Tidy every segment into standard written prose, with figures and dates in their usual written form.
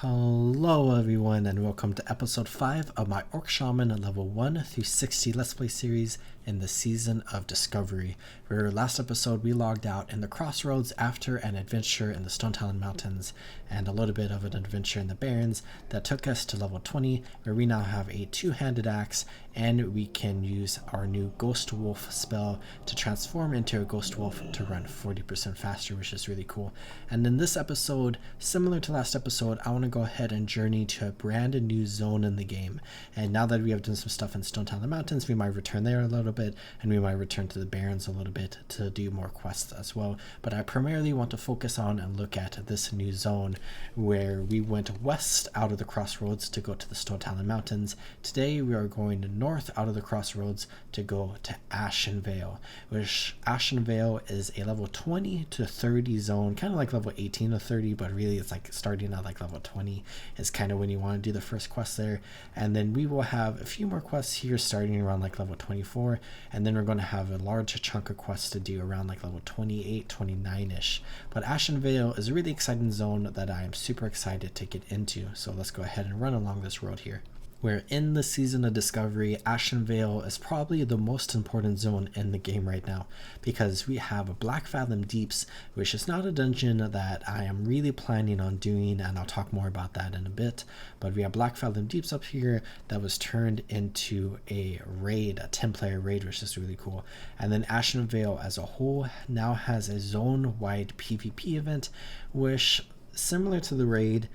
Hello everyone and welcome to episode 5 of my Orc Shaman level 1 through 60 Let's Play series in the Season of Discovery. Where last episode we logged out in the Crossroads after an adventure in the Stone Talon Mountains and a little bit of an adventure in the Barrens that took us to level 20, where we now have a two-handed axe and we can use our new Ghost Wolf spell to transform into a Ghost Wolf to run 40% faster, which is really cool. And in this episode, similar to last episode, I want to go ahead and journey to a brand new zone in the game. And now that we have done some stuff in Stone Talon Mountains, we might return there a little bit, and we might return to the Barrens a little bit to do more quests as well. But I primarily want to focus on and look at this new zone where we went west out of the Crossroads to go to the Stone Talon Mountains. Today we are going north out of the Crossroads to go to Ashenvale, which Ashenvale is a level 20 to 30 zone, kind of like level 18 to 30, but really it's like starting at like level 20 is kind of when you want to do the first quest there. And then we will have a few more quests here starting around like level 24, and then we're going to have a large chunk of quests to do around like level 28, 29-ish. But Ashenvale is a really exciting zone that I am super excited to get into, so let's go ahead and run along this road here. Where in the Season of Discovery, Ashenvale is probably the most important zone in the game right now, because we have Blackfathom Deeps, which is not a dungeon that I am really planning on doing, and I'll talk more about that in a bit. But we have Blackfathom Deeps up here that was turned into a raid, a 10-player raid, which is really cool. And then Ashenvale as a whole now has a zone-wide PvP event, which, similar to the raid,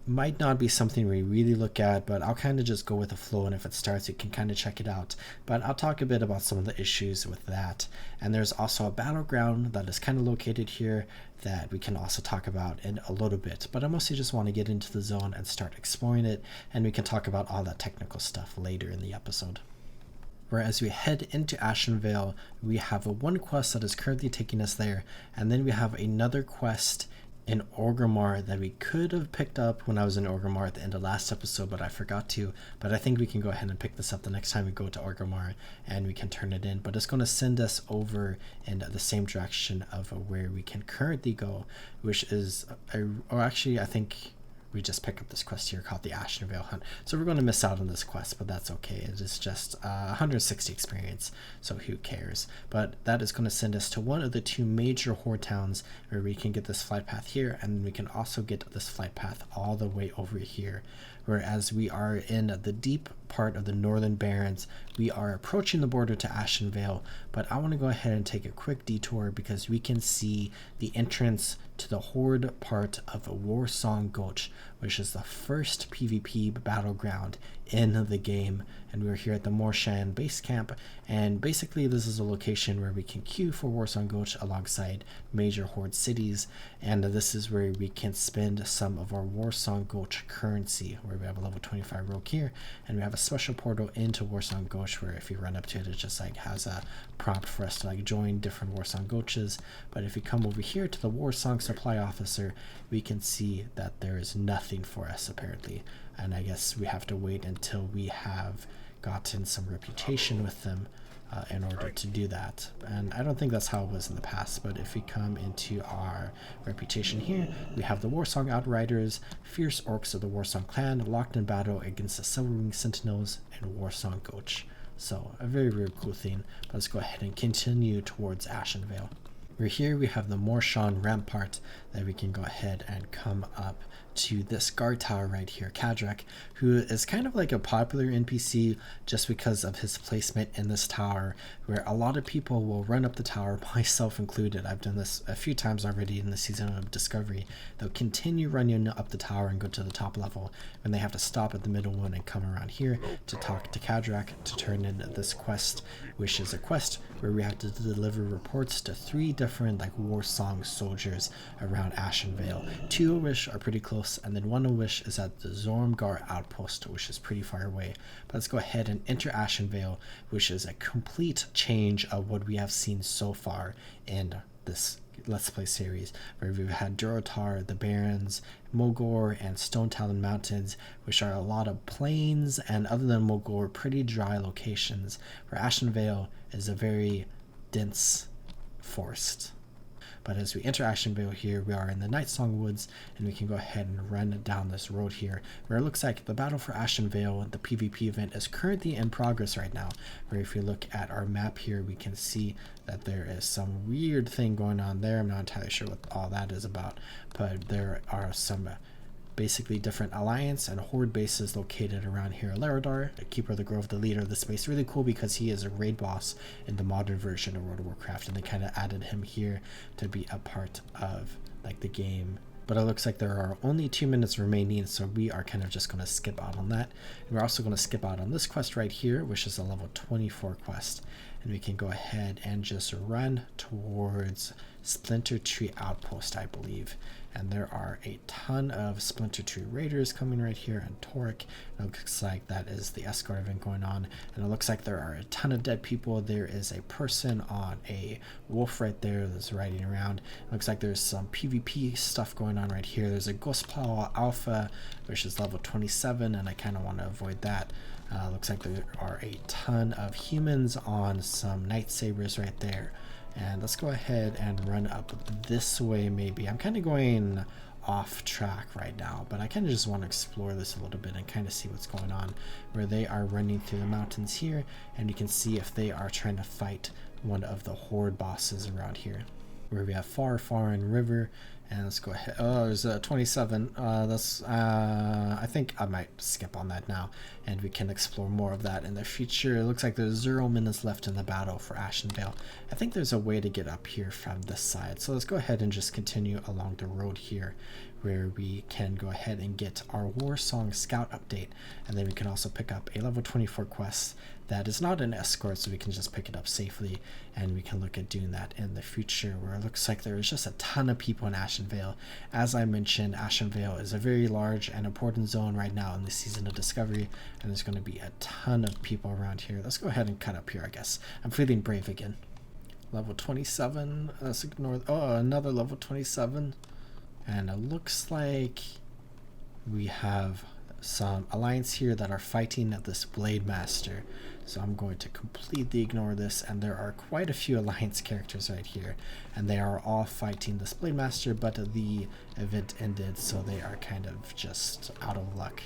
might not be something we really look at, but I'll kind of just go with the flow, and if it starts you can kind of check it out. But I'll talk a bit about some of the issues with that. And there's also a battleground that is kind of located here that we can also talk about in a little bit, but I mostly just want to get into the zone and start exploring it, and we can talk about all that technical stuff later in the episode. Whereas we head into Ashenvale, we have one quest that is currently taking us there, and then we have another quest in Orgrimmar that we could have picked up when I was in Orgrimmar at the end of last episode, but I forgot to. But I think we can go ahead and pick this up the next time we go to Orgrimmar, and we can turn it in. But it's going to send us over in the same direction of where we can currently go, which is, I think we just pick up this quest here called the Ashenvale Hunt. So we're going to miss out on this quest, but that's okay. It is just 160 experience, so who cares? But that is going to send us to one of the two major horde towns where we can get this flight path here, and we can also get this flight path all the way over here. Whereas we are in the deep part of the Northern Barrens, we are approaching the border to Ashenvale, but I want to go ahead and take a quick detour because we can see the entrance to the horde part of Warsong Gulch, which is the first PvP battleground in the game. And we're here at the Morshan base camp, and basically this is a location where we can queue for Warsong Gulch alongside major horde cities, and this is where we can spend some of our Warsong Gulch currency, where we have a level 25 rogue here, and we have a special portal into Warsong Gulch where if you run up to it, it just like has a prompt for us to like join different Warsong Gulches. But if we come over here to the Warsong supply officer, we can see that there is nothing for us apparently, and I guess we have to wait until we have gotten some reputation with them in order to do that. And I don't think that's how it was in the past, but if we come into our reputation here, we have the Warsong Outriders, fierce orcs of the Warsong clan, locked in battle against the Silverwing Sentinels in Warsong Gulch. So a very, very cool thing. But let's go ahead and continue towards Ashenvale. We're here, we have the Morshan Rampart that we can go ahead and come up to this guard tower right here, Kadrak, who is kind of like a popular NPC just because of his placement in this tower, where a lot of people will run up the tower, myself included. I've done this a few times already in the Season of Discovery. They'll continue running up the tower and go to the top level, and they have to stop at the middle one and come around here to talk to Kadrak to turn in this quest, which is a quest where we have to deliver reports to 3 different like Warsong soldiers around Ashenvale, 2 of which are pretty close, and then 1 of which is at the Zormgar outpost, which is pretty far away. But let's go ahead and enter Ashenvale, which is a complete change of what we have seen so far in this Let's Play series, where we've had Durotar, the Barrens, Mulgore, and Stone Talon Mountains, which are a lot of plains, and other than Mulgore, pretty dry locations, where Ashenvale is a very dense forest. But as we enter Ashenvale here, we are in the Nightsong Woods, and we can go ahead and run down this road here, where it looks like the battle for Ashenvale, the PvP event, is currently in progress right now. Where if you look at our map here, we can see that there is some weird thing going on there. I'm not entirely sure what all that is about, but there are some basically different alliance and horde bases located around here. Laradar, the keeper of the grove, the leader of the space, really cool because he is a raid boss in the modern version of World of Warcraft, and they kind of added him here to be a part of like the game. But it looks like there are only 2 minutes remaining, so we are kind of just going to skip out on that. And we're also going to skip out on this quest right here, which is a level 24 quest. And we can go ahead and just run towards Splinter Tree Outpost, I believe. And there are a ton of Splinter Tree Raiders coming right here, and Torek. It looks like that is the escort event going on, and it looks like there are a ton of dead people. There is a person on a wolf right there that's riding around. It looks like there's some PvP stuff going on right here. There's a Ghost Paw Alpha, which is level 27, and I kind of want to avoid that. Looks like there are a ton of humans on some Night Sabers right there. And let's go ahead and run up this way maybe. I'm kind of going off track right now, but I kind of just want to explore this a little bit and kind of see what's going on, where they are running through the mountains here, and you can see if they are trying to fight one of the horde bosses around here, where we have Farin River. And let's go ahead. Oh, there's a 27. I think I might skip on that now, and we can explore more of that in the future. It looks like there's 0 minutes left in the battle for Ashenvale. I think there's a way to get up here from this side. So let's go ahead and just continue along the road here, where we can go ahead and get our Warsong Scout update, and then we can also pick up a level 24 quest that is not an escort, so we can just pick it up safely, and we can look at doing that in the future, where it looks like there is just a ton of people in Ashenvale. As I mentioned, Ashenvale is a very large and important zone right now in the season of Discovery, and there's going to be a ton of people around here. Let's go ahead and cut up here, I guess. I'm feeling brave again. Level 27, let's ignore, oh, another level 27. And it looks like we have some alliance here that are fighting at this Blade Master. So I'm going to completely ignore this, and there are quite a few alliance characters right here, and they are all fighting this Blade Master, but the event ended, so they are kind of just out of luck.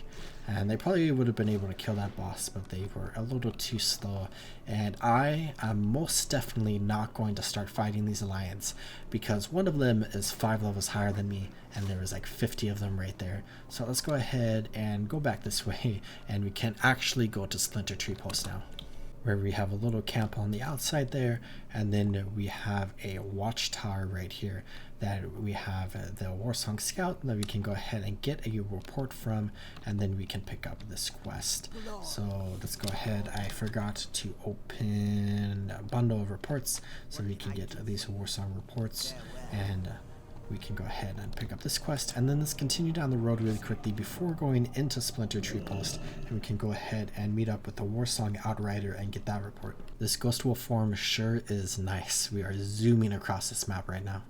And they probably would have been able to kill that boss, but they were a little too slow. And I am most definitely not going to start fighting these alliance, because one of them is 5 levels higher than me, and there was like 50 of them right there. So let's go ahead and go back this way, and we can actually go to Splinter Tree Post now, where we have a little camp on the outside there, and then we have a watchtower right here that we have the Warsong Scout that we can go ahead and get a report from, and then we can pick up this quest. So let's go ahead. I forgot to open a bundle of reports, so we can get these Warsong reports, and we can go ahead and pick up this quest, and then let's continue down the road really quickly before going into Splinter Tree Post, and we can go ahead and meet up with the Warsong Outrider and get that report. This Ghost Wolf form sure is nice. We are zooming across this map right now.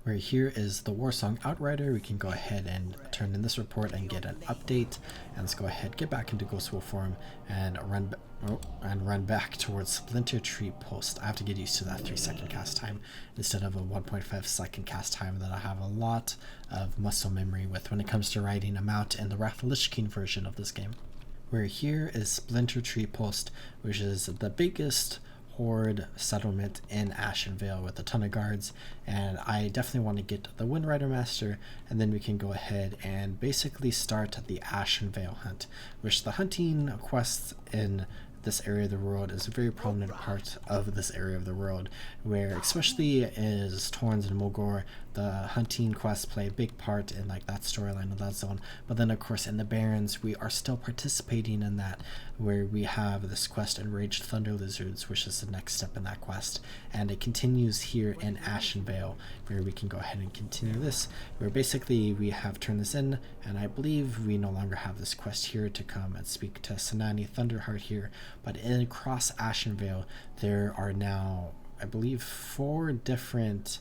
Where here is the Warsong Outrider. We can go ahead and turn in this report and get an update, and let's go ahead, get back into Ghost Wolf form, and run back towards Splinter Tree Post. I have to get used to that 3-second cast time instead of a 1.5-second cast time that I have a lot of muscle memory with when it comes to riding a mount in the Wrath of Lich King version of this game. Where here is Splinter Tree Post, which is the biggest horde settlement in Ashenvale with a ton of guards, and I definitely want to get the Windrider Master, and then we can go ahead and basically start the Ashenvale hunt, which the hunting quests in this area of the world is a very prominent part of this area of the world, where especially as Torrens and Mulgore, the hunting quests play a big part in like that storyline of that zone. But then of course in the Barrens we are still participating in that, where we have this quest Enraged Thunder Lizards, which is the next step in that quest, and it continues here in Ashenvale, where we can go ahead and continue this, where basically we have turned this in, and I believe we no longer have this quest here to come and speak to Sanani Thunderheart here, but across Ashenvale there are now, I believe, 4 different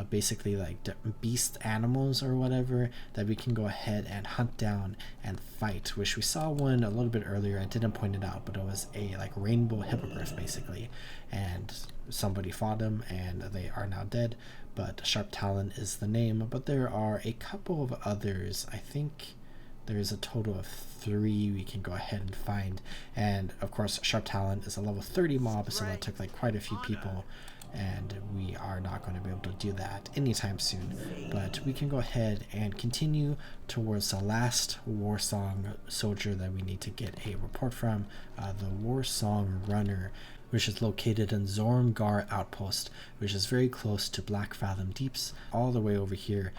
basically like beast animals or whatever that we can go ahead and hunt down and fight, which we saw one a little bit earlier. I didn't point it out, but it was a like rainbow hippogriff basically, and somebody fought him and they are now dead. but Sharp Talon is the name. But there are a couple of others. I think there's a total of 3 we can go ahead and find, and of course Sharp Talon is a level 30 mob, so that took like quite a few people, and we are not going to be able to do that anytime soon. But we can go ahead and continue towards the last Warsong soldier that we need to get a report from, the Warsong Runner, which is located in Zormgar Outpost, which is very close to Blackfathom Deeps, all the way over here.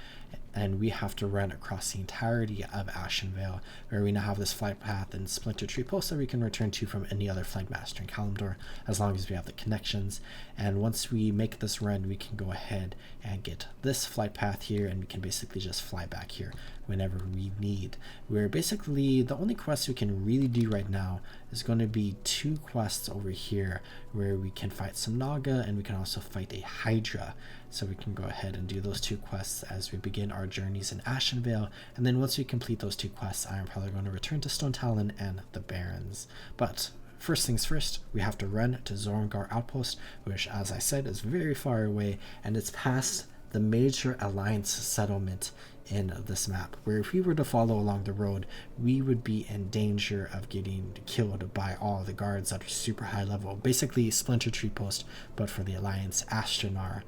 And we have to run across the entirety of Ashenvale, where we now have this flight path and Splinter Tree post that we can return to from any other flank master in Kalimdor, as long as we have the connections. And once we make this run, we can go ahead and get this flight path here, and we can basically just fly back here whenever we need. Where basically the only quest we can really do right now is going to be 2 quests over here, where we can fight some Naga and we can also fight a Hydra. So we can go ahead and do those 2 quests as we begin our journeys in Ashenvale, and then once we complete those 2 quests, I am probably going to return to Stone Talon and the Barrens. But first things first, we have to run to Zormgar Outpost, which, as I said, is very far away, and it's past the major alliance settlement in this map, where if we were to follow along the road, we would be in danger of getting killed by all the guards that are super high level, basically Splinter Tree post, but for the alliance Astronar.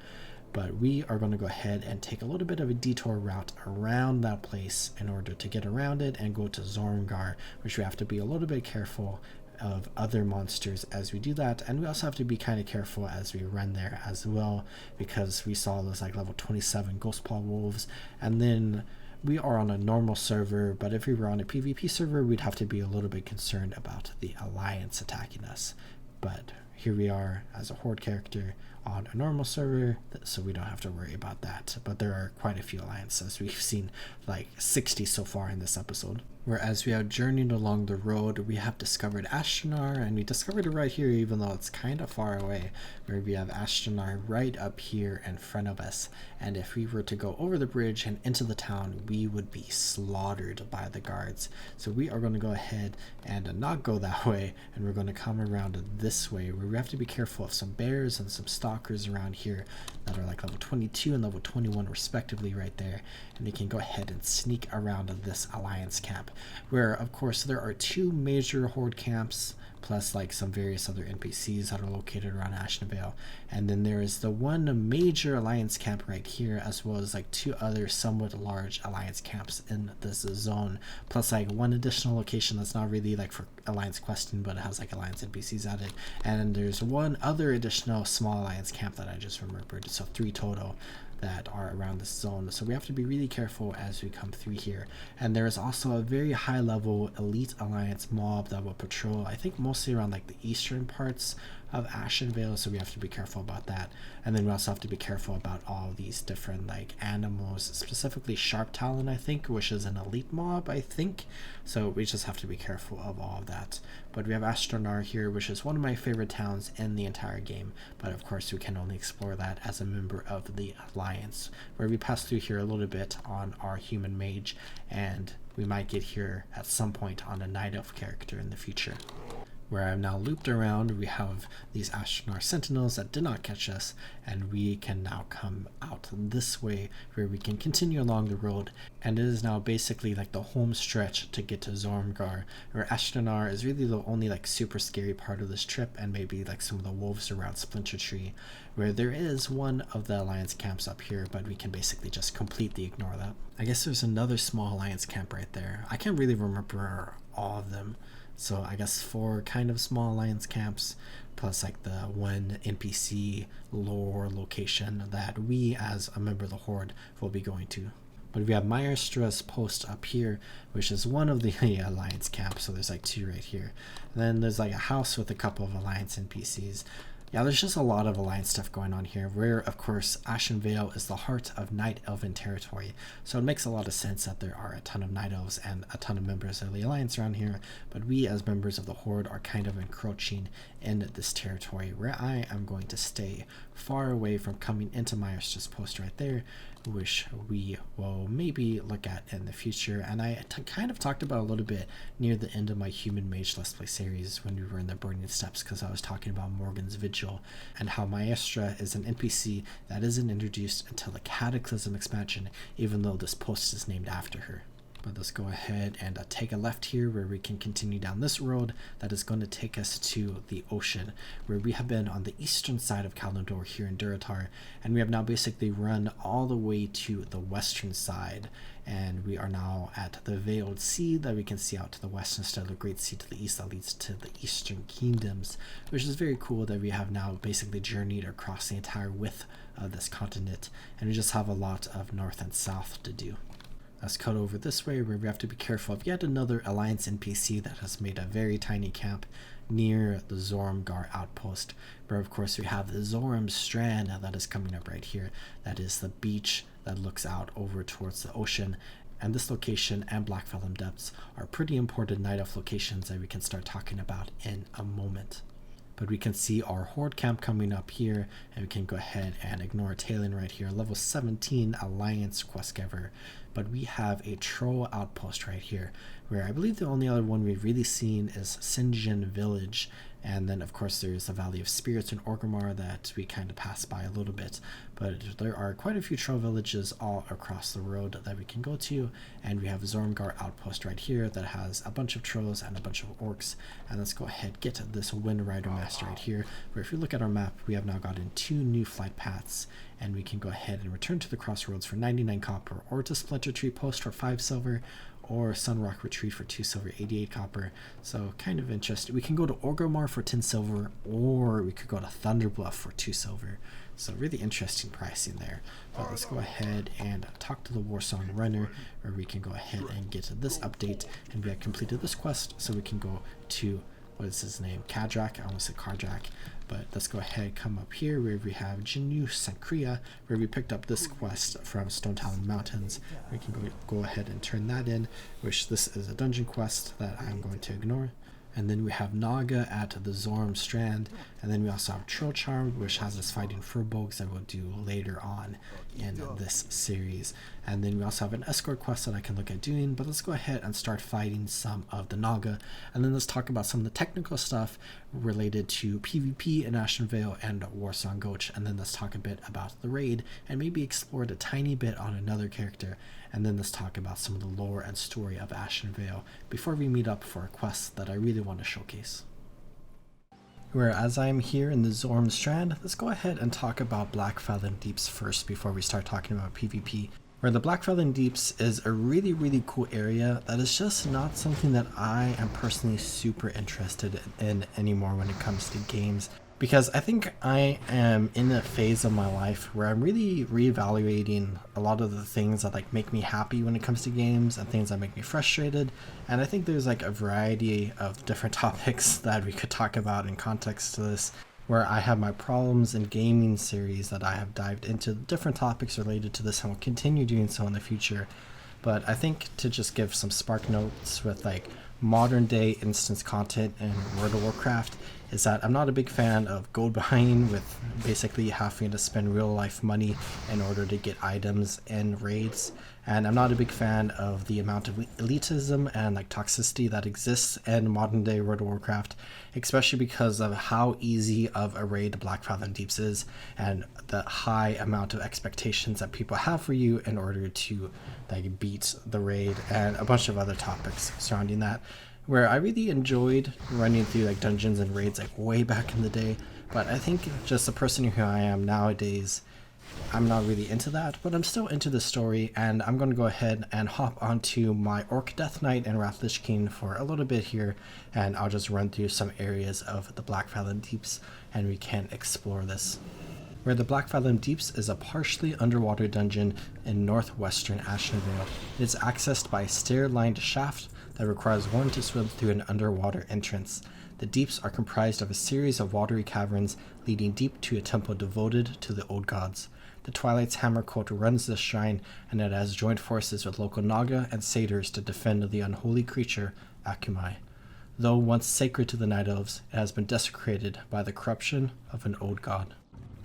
But we are going to go ahead and take a little bit of a detour route around that place in order to get around it and go to Zormgar, which we have to be a little bit careful of other monsters as we do that. And we also have to be kind of careful as we run there as well, because we saw those like level 27 Ghost Paw Wolves, and then we are on a normal server, but if we were on a PvP server, we'd have to be a little bit concerned about the alliance attacking us. But here we are as a horde character on a normal server, so we don't have to worry about that. But there are quite a few alliances. We've seen like 60 so far in this episode. Whereas we have journeyed along the road, we have discovered Astronar, and we discovered it right here, even though it's kind of far away, where we have Astronar right up here in front of us. And if we were to go over the bridge and into the town, we would be slaughtered by the guards. So we are going to go ahead and not go that way, and we're going to come around this way, where we have to be careful of some bears and some stalkers around here that are like level 22 and level 21 respectively right there. And we can go ahead and sneak around this alliance camp, where of course there are 2 major horde camps plus like some various other NPCs that are located around Ashenvale, and then there is the one major alliance camp right here, as well as like 2 other somewhat large alliance camps in this zone, plus like 1 additional location that's not really like for alliance questing, but it has like alliance NPCs at it, and there's 1 other additional small alliance camp that I just remembered, so 3 total that are around this zone. So we have to be really careful as we come through here. And there is also a very high level elite alliance mob that will patrol, I think mostly around like the eastern parts of Ashenvale, so we have to be careful about that. And then we also have to be careful about all these different like animals, specifically Sharp Talon, I think, which is an elite mob, I think. So we just have to be careful of all of that. But we have Astronar here, which is one of my favorite towns in the entire game, but of course we can only explore that as a member of the alliance, where we pass through here a little bit on our human mage, and we might get here at some point on a night elf character in the future. Where I've now looped around, we have these Astronar sentinels that did not catch us, and we can now come out this way, where we can continue along the road, and it is now basically like the home stretch to get to Zormgar, where Astronar is really the only like super scary part of this trip, and maybe like some of the wolves around Splinter Tree, where there is 1 of the alliance camps up here, but we can basically just completely ignore that. I guess there's another small alliance camp right there. I can't really remember all of them. So I guess 4 kind of small alliance camps, plus like the 1 NPC lore location that we as a member of the Horde will be going to. But we have Maestra's post up here, which is one of the alliance camps, so there's like 2 right here. And then there's like a house with a couple of alliance NPCs. Yeah, there's just a lot of alliance stuff going on here, where of course Ashenvale is the heart of Night Elven territory, so it makes a lot of sense that there are a ton of Night Elves and a ton of members of the alliance around here, but we as members of the Horde are kind of encroaching in this territory, where I am going to stay far away from coming into Maestra's post right there, which we will maybe look at in the future. And I kind of talked about a little bit near the end of my Human Mage Let's Play series when we were in the Burning Steppes, because I was talking about Morgan's Vigil and how Maestra is an NPC that isn't introduced until the Cataclysm expansion, even though this post is named after her. But let's go ahead and take a left here, where we can continue down this road that is going to take us to the ocean, where we have been on the eastern side of Kalimdor here in Durotar, and we have now basically run all the way to the western side, and we are now at the Veiled Sea that we can see out to the west instead of the Great Sea to the east that leads to the Eastern Kingdoms, which is very cool that we have now basically journeyed across the entire width of this continent, and we just have a lot of north and south to do. Let's cut over this way, where we have to be careful of yet another Alliance NPC that has made a very tiny camp near the Zormgar outpost, where of course we have the Zoram Strand that is coming up right here. That is the beach that looks out over towards the ocean, and this location and Blackfathom Depths are pretty important night elf locations that we can start talking about in a moment. But we can see our Horde camp coming up here, and we can go ahead and ignore Talon right here, level 17 Alliance Questgiver. But we have a Troll outpost right here, where I believe the only other one we've really seen is Sinjin Village, and then of course there's the Valley of Spirits in Orgrimmar that we kind of pass by a little bit. But there are quite a few troll villages all across the road that we can go to, and we have Zormgar outpost right here that has a bunch of trolls and a bunch of orcs. And let's go ahead and get this Wind Rider Master right here, where if you look at our map, we have now gotten 2 new flight paths, and we can go ahead and return to the crossroads for 99 copper, or to Splinter Tree Post for 5 silver, or Sunrock Retreat for 2 silver, 88 copper. So kind of interesting. We can go to Orgrimmar for 10 silver, or we could go to Thunderbluff for 2 silver. So really interesting pricing there. But let's go ahead and talk to the Warsong Runner, where we can go ahead and get this update, and we have completed this quest, so we can go to, what is his name, Kadrak? I almost said Kardrak. But let's go ahead, come up here where we have Jinu Sankria, where we picked up this quest from Stone Talon Mountains. We can go ahead and turn that in, which this is a dungeon quest that I'm going to ignore. And then we have Naga at the Zoram Strand, and then we also have Troll Charm, which has us fighting Furbolgs that we'll do later on in this series. And then we also have an escort quest that I can look at doing, but let's go ahead and start fighting some of the Naga, and then let's talk about some of the technical stuff related to PvP in Ashenvale and Warsong Gulch, and then let's talk a bit about the raid, and maybe explore it a tiny bit on another character, and then let's talk about some of the lore and story of Ashenvale before we meet up for a quest that I really want to showcase. Whereas I'm here in the Zoram Strand, let's go ahead and talk about Blackfathom Deeps first before we start talking about PvP. Where the Blackfathom Deeps is a really cool area that is just not something that I am personally super interested in anymore when it comes to games. Because I think I am in a phase of my life where I'm really reevaluating a lot of the things that like make me happy when it comes to games and things that make me frustrated. And I think there's like a variety of different topics that we could talk about in context to this, where I have my problems in gaming series that I have dived into different topics related to this and will continue doing so in the future. But I think to just give some spark notes with like modern day instance content in World of Warcraft is that I'm not a big fan of gold buying with basically having to spend real life money in order to get items in raids. And I'm not a big fan of the amount of elitism and like toxicity that exists in modern day World of Warcraft, especially because of how easy of a raid Blackfathom Deeps is and the high amount of expectations that people have for you in order to like beat the raid, and a bunch of other topics surrounding that, where I really enjoyed running through like dungeons and raids like way back in the day. But I think just the person who I am nowadays, I'm not really into that, but I'm still into the story, and I'm going to go ahead and hop onto my Orc Death Knight and Wrathlich King for a little bit here, and I'll just run through some areas of the Blackfathom Deeps and we can explore this. Where the Blackfathom Deeps is a partially underwater dungeon in northwestern Ashenvale. It is accessed by a stair-lined shaft that requires one to swim through an underwater entrance. The deeps are comprised of a series of watery caverns leading deep to a temple devoted to the old gods. The Twilight's Hammer cult runs this shrine, and it has joined forces with local Naga and satyrs to defend the unholy creature, Akumai. Though once sacred to the Night Elves, it has been desecrated by the corruption of an old god.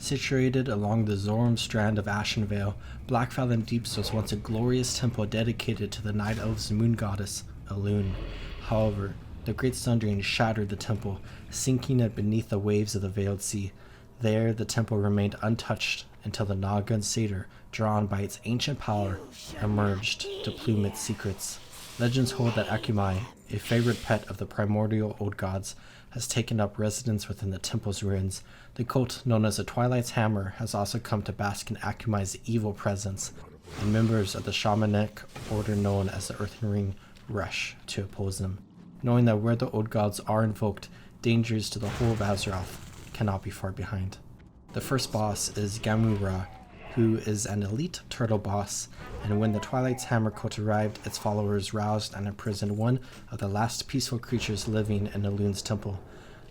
Situated along the Zoram strand of Ashenvale, Blackfathom Deeps was once a glorious temple dedicated to the Night Elves' moon goddess, Elune. However, the Great Sundering shattered the temple, sinking it beneath the waves of the Veiled Sea. There, the temple remained untouched until the Naga and Satyr, drawn by its ancient power, emerged to plume its secrets. Legends hold that Akumai, a favorite pet of the primordial old gods, has taken up residence within the temple's ruins. The cult known as the Twilight's Hammer has also come to bask in Akumai's evil presence, and members of the shamanic order known as the Earthen Ring rush to oppose them, knowing that where the old gods are invoked, dangers to the whole of Azeroth cannot be far behind. The first boss is Gamura, who is an elite turtle boss, and when the Twilight's Hammer cult arrived, its followers roused and imprisoned one of the last peaceful creatures living in Elune's temple.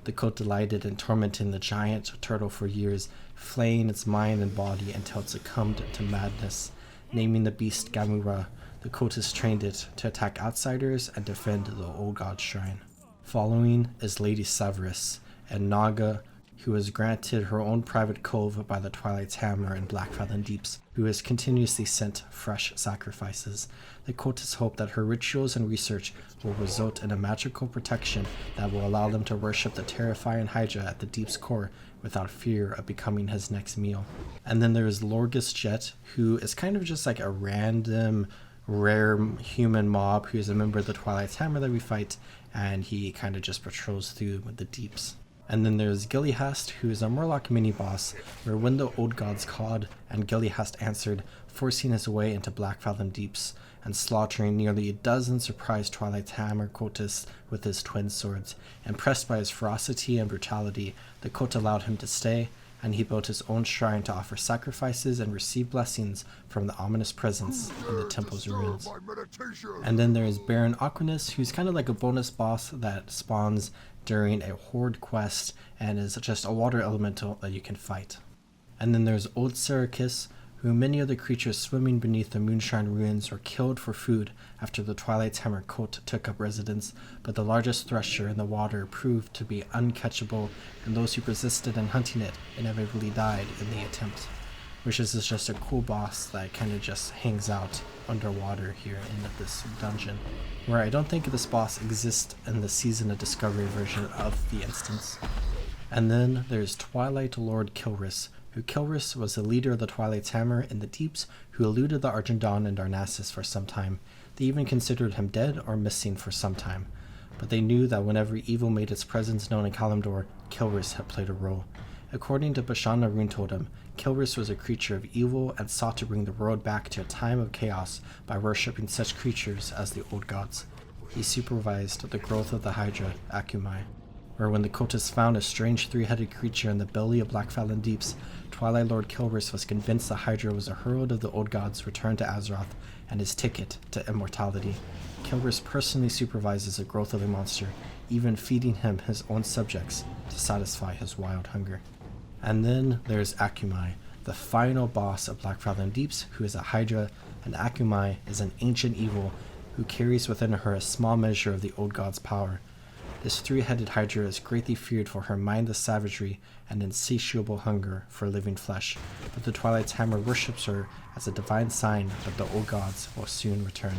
The cult delighted in tormenting the giant turtle for years, flaying its mind and body until it succumbed to madness. Naming the beast Gamura, the cultists trained it to attack outsiders and defend the old god shrine. Following is Lady Severus, a Naga who was granted her own private cove by the Twilight's Hammer in Blackfathom Deeps, who has continuously sent fresh sacrifices. The cultists hope that her rituals and research will result in a magical protection that will allow them to worship the terrifying Hydra at the Deep's core without fear of becoming his next meal. And then there is Lorgus Jet, who is kind of just like a random rare human mob who is a member of the Twilight's Hammer that we fight, and he kind of just patrols through the Deeps. And then there's Gillyhast, who is a Murloc mini-boss, where when the old gods called and Gillyhast answered, forcing his way into Blackfathom Deeps and slaughtering nearly a dozen surprised Twilight's Hammer cultists with his twin swords. Impressed by his ferocity and brutality, the cult allowed him to stay, and he built his own shrine to offer sacrifices and receive blessings from the ominous presence in the temple's ruins. And then there is Baron Aquinus, who's kind of like a bonus boss that spawns during a horde quest and is just a water elemental that you can fight. And then there's Old Serikis, who many of the creatures swimming beneath the Moonshine ruins were killed for food after the Twilight's Hammer cult took up residence, but the largest thresher in the water proved to be uncatchable, and those who persisted in hunting it inevitably died in the attempt, which is just a cool boss that kind of just hangs out underwater here in this dungeon, where I don't think this boss exists in the Season of Discovery version of the instance. And then there's Twilight Lord Kilris, who Kilris was the leader of the Twilight's Hammer in the Deeps, who eluded the Argent Dawn and Darnassus for some time. They even considered him dead or missing for some time, but they knew that whenever evil made its presence known in Kalimdor, Kilris had played a role. According to Bashana Rune Totem, Kilris was a creature of evil and sought to bring the world back to a time of chaos by worshipping such creatures as the old gods. He supervised the growth of the Hydra, Akumai, where when the cultists found a strange three-headed creature in the belly of Blackfathom Deeps, Twilight Lord Kilris was convinced the Hydra was a herald of the old gods' return to Azeroth and his ticket to immortality. Kilris personally supervises the growth of the monster, even feeding him his own subjects to satisfy his wild hunger. And then there's Akumai, the final boss of Blackfathom Deeps, who is a Hydra, and Akumai is an ancient evil who carries within her a small measure of the old god's power. This three-headed Hydra is greatly feared for her mindless savagery and insatiable hunger for living flesh, but the Twilight's Hammer worships her as a divine sign that the old gods will soon return.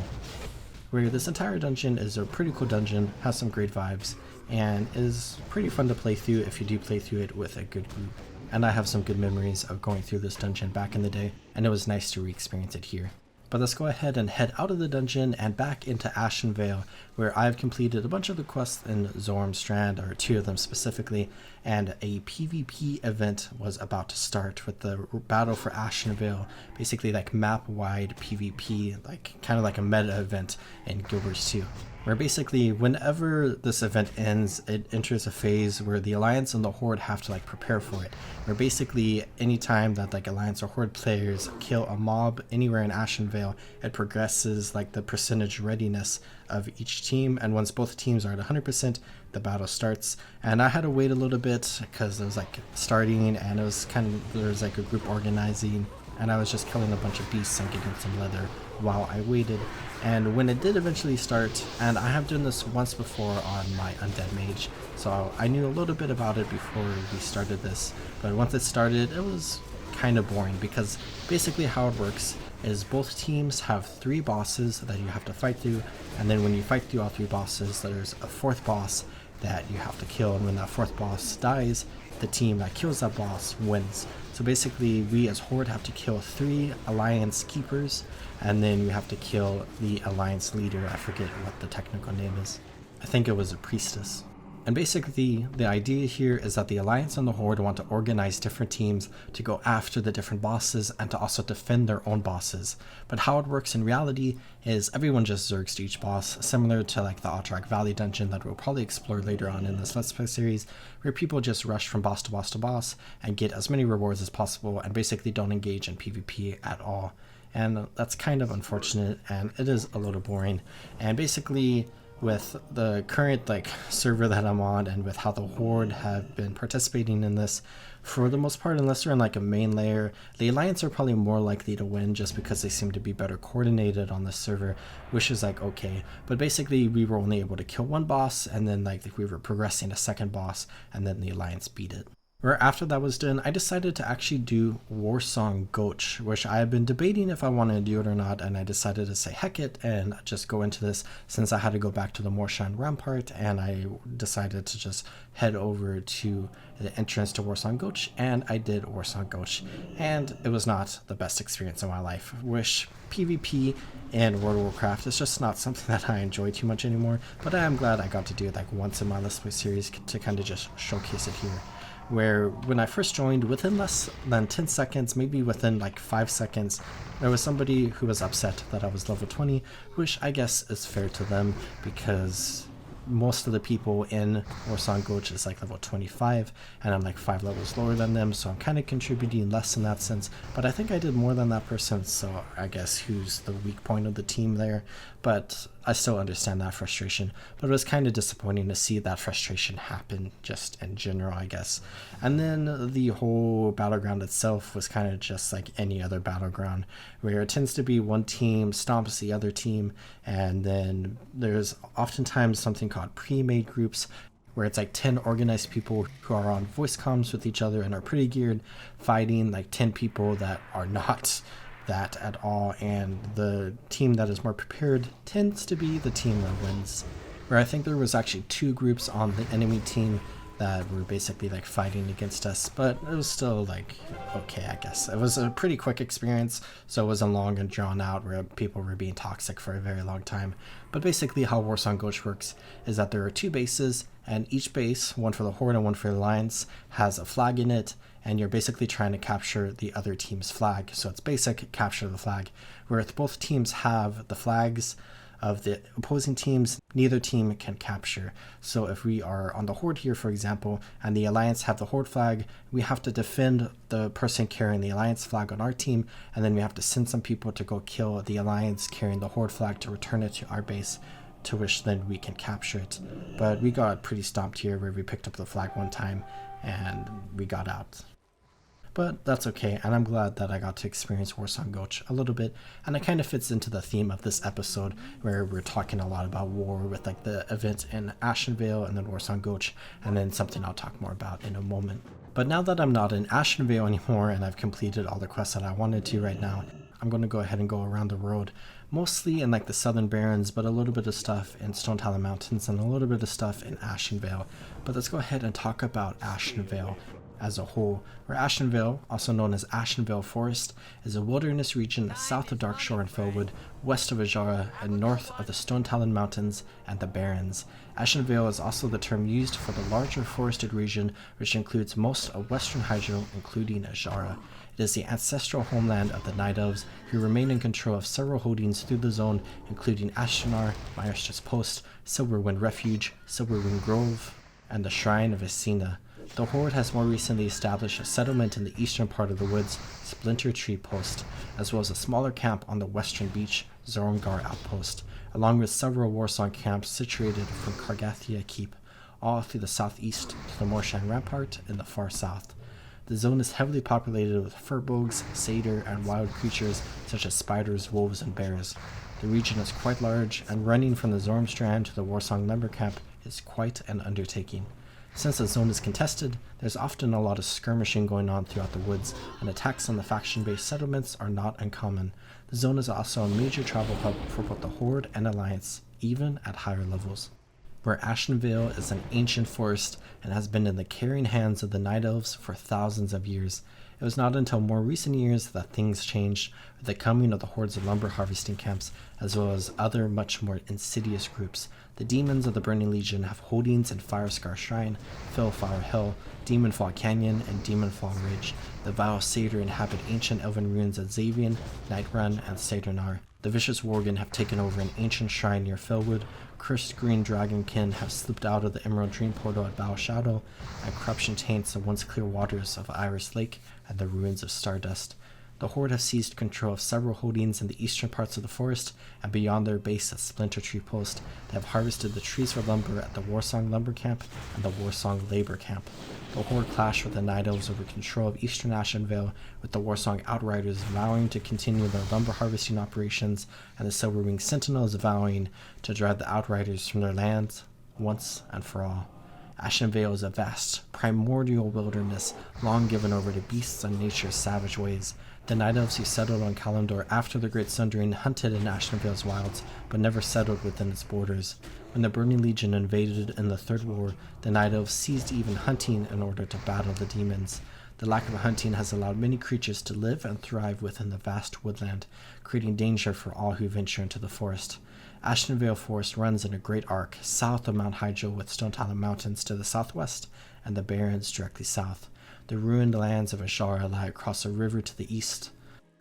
Where this entire dungeon is a pretty cool dungeon, has some great vibes, and is pretty fun to play through if you do play through it with a good group. And I have some good memories of going through this dungeon back in the day, and it was nice to re-experience it here. But let's go ahead and head out of the dungeon and back into Ashenvale, where I've completed a bunch of the quests in Zoram Strand, or 2 of them specifically, and a PvP event was about to start with the battle for Ashenvale, basically like map-wide PvP, like kind of like a meta event in Guild Wars 2. Where basically whenever this event ends, it enters a phase where the Alliance and the Horde have to like prepare for it. Where basically anytime that like Alliance or Horde players kill a mob anywhere in Ashenvale, it progresses like the percentage readiness of each team, and once both teams are at 100%, the battle starts. And I had to wait a little bit because it was like starting, and it was kind of, there was like a group organizing, and I was just killing a bunch of beasts and getting some leather while I waited. And when it did eventually start, and I have done this once before on my Undead Mage, so I knew a little bit about it before we started this, but once it started, it was kind of boring because basically how it works is both teams have 3 bosses that you have to fight through, and then when you fight through all 3 bosses, there's a 4th boss that you have to kill, and when that 4th boss dies, the team that kills that boss wins. So basically we as Horde have to kill 3 Alliance Keepers, and then we have to kill the Alliance leader. I forget what the technical name is. I think it was a priestess. And basically the idea here is that the Alliance and the Horde want to organize different teams to go after the different bosses and to also defend their own bosses. But how it works in reality is everyone just zergs to each boss, similar to like the Otrak Valley dungeon that we'll probably explore later on in this Let's Play series, where people just rush from boss to boss to boss and get as many rewards as possible and basically don't engage in PvP at all. And that's kind of unfortunate, and it is a little boring. And basically with the current like server that I'm on and with how the Horde have been participating in this, for the most part, unless they're in like a main layer, the Alliance are probably more likely to win just because they seem to be better coordinated on this server, which is like okay. But basically we were only able to kill 1 boss, and then like we were progressing a 2nd boss, and then the Alliance beat it. Where after that was done, I decided to actually do Warsong Gulch, which I had been debating if I wanted to do it or not, and I decided to say heck it and just go into this since I had to go back to the Morshan Rampart, and I decided to just head over to the entrance to Warsong Gulch, and I did Warsong Gulch, and it was not the best experience of my life. Wish PvP in World of Warcraft is just not something that I enjoy too much anymore, but I am glad I got to do it like once in my Let's Play series to kind of just showcase it here. Where when I first joined, within less than 10 seconds, maybe within like 5 seconds, there was somebody who was upset that I was level 20, which I guess is fair to them because most of the people in Warsong Gulch is like level 25, and I'm like 5 levels lower than them, so I'm kind of contributing less in that sense. But I think I did more than that person, so I guess who's the weak point of the team there. But I still understand that frustration, but it was kind of disappointing to see that frustration happen just in general, I guess. And then the whole battleground itself was kind of just like any other battleground, where it tends to be one team stomps the other team, and then there's oftentimes something called pre-made groups, where it's like 10 organized people who are on voice comms with each other and are pretty geared, fighting like 10 people that are not that at all, and the team that is more prepared tends to be the team that wins. Where I think there was actually 2 groups on the enemy team that were basically like fighting against us, but it was still like okay, I guess. It was a pretty quick experience, so it wasn't long and drawn out where people were being toxic for a very long time. But basically how Warsong Gulch works is that there are 2 bases, and each base, one for the Horde and one for the Alliance, has a flag in it, and you're basically trying to capture the other team's flag. So it's basic capture the flag, where if both teams have the flags of the opposing teams, neither team can capture. So if we are on the Horde here, for example, and the Alliance have the Horde flag, we have to defend the person carrying the Alliance flag on our team, and then we have to send some people to go kill the Alliance carrying the Horde flag to return it to our base, to which then we can capture it. But we got pretty stomped here, where we picked up the flag one time and we got out. But that's okay, and I'm glad that I got to experience Warsong Gulch a little bit, and it kind of fits into the theme of this episode, where we're talking a lot about war with like the event in Ashenvale and then Warsong Gulch, and then something I'll talk more about in a moment. But now that I'm not in Ashenvale anymore and I've completed all the quests that I wanted to right now, I'm going to go ahead and go around the road, mostly in like the southern Barrens, but a little bit of stuff in Stone Talon Mountains and a little bit of stuff in Ashenvale. But let's go ahead and talk about Ashenvale as a whole, where Ashenvale, also known as Ashenvale Forest, is a wilderness region south of Darkshore and Fellwood, west of Azara, and north of the Stone Talon Mountains and the Barrens. Ashenvale is also the term used for the larger forested region, which includes most of Western Hydro, including Azara. It is the ancestral homeland of the Night Elves, who remain in control of several holdings through the zone, including Ashtanar, Maerstra's Post, Silverwind Refuge, Silverwind Grove, and the Shrine of Escina. The Horde has more recently established a settlement in the eastern part of the woods, Splinter Tree Post, as well as a smaller camp on the western beach, Zorangar Outpost, along with several Warsong camps situated from Cargathia Keep, all through the southeast to the Morshan Rampart in the far south. The zone is heavily populated with furbolgs, satyr, and wild creatures such as spiders, wolves, and bears. The region is quite large, and running from the Zormstrand to the Warsong lumber camp is quite an undertaking. Since the zone is contested, there's often a lot of skirmishing going on throughout the woods, and attacks on the faction-based settlements are not uncommon. The zone is also a major travel hub for both the Horde and Alliance, even at higher levels. Where Ashenvale is an ancient forest and has been in the caring hands of the Night Elves for thousands of years. It was not until more recent years that things changed, with the coming of the hordes of lumber harvesting camps, as well as other much more insidious groups. The demons of the Burning Legion have holdings in Firescar Shrine, Fellfire Hill, Demonfall Canyon, and Demonfall Ridge. The vile Satyr inhabit ancient elven ruins at Xavian, Nightrun, and Saturnar. The vicious Worgen have taken over an ancient shrine near Fellwood. Cursed green dragonkin have slipped out of the Emerald Dream Portal at Bow Shadow, and corruption taints the once clear waters of Iris Lake and the ruins of Stardust. The Horde have seized control of several holdings in the eastern parts of the forest, and beyond their base at Splinter Tree Post, they have harvested the trees for lumber at the Warsong Lumber Camp and the Warsong Labor Camp. The Horde clash with the Night Elves over control of eastern Ashenvale, with the Warsong Outriders vowing to continue their lumber harvesting operations, and the Silverwing Sentinels vowing to drive the Outriders from their lands once and for all. Ashenvale is a vast, primordial wilderness, long given over to beasts and nature's savage ways. The Night Elves who settled on Kalimdor after the Great Sundering hunted in Ashenvale's wilds, but never settled within its borders. When the Burning Legion invaded in the Third War, the Night Elves ceased even hunting in order to battle the demons. The lack of hunting has allowed many creatures to live and thrive within the vast woodland, creating danger for all who venture into the forest. Ashenvale Forest runs in a great arc, south of Mount Hydro with Stone Talon Mountains to the southwest, and the Barrens directly south. The ruined lands of Ashara lie across a river to the east.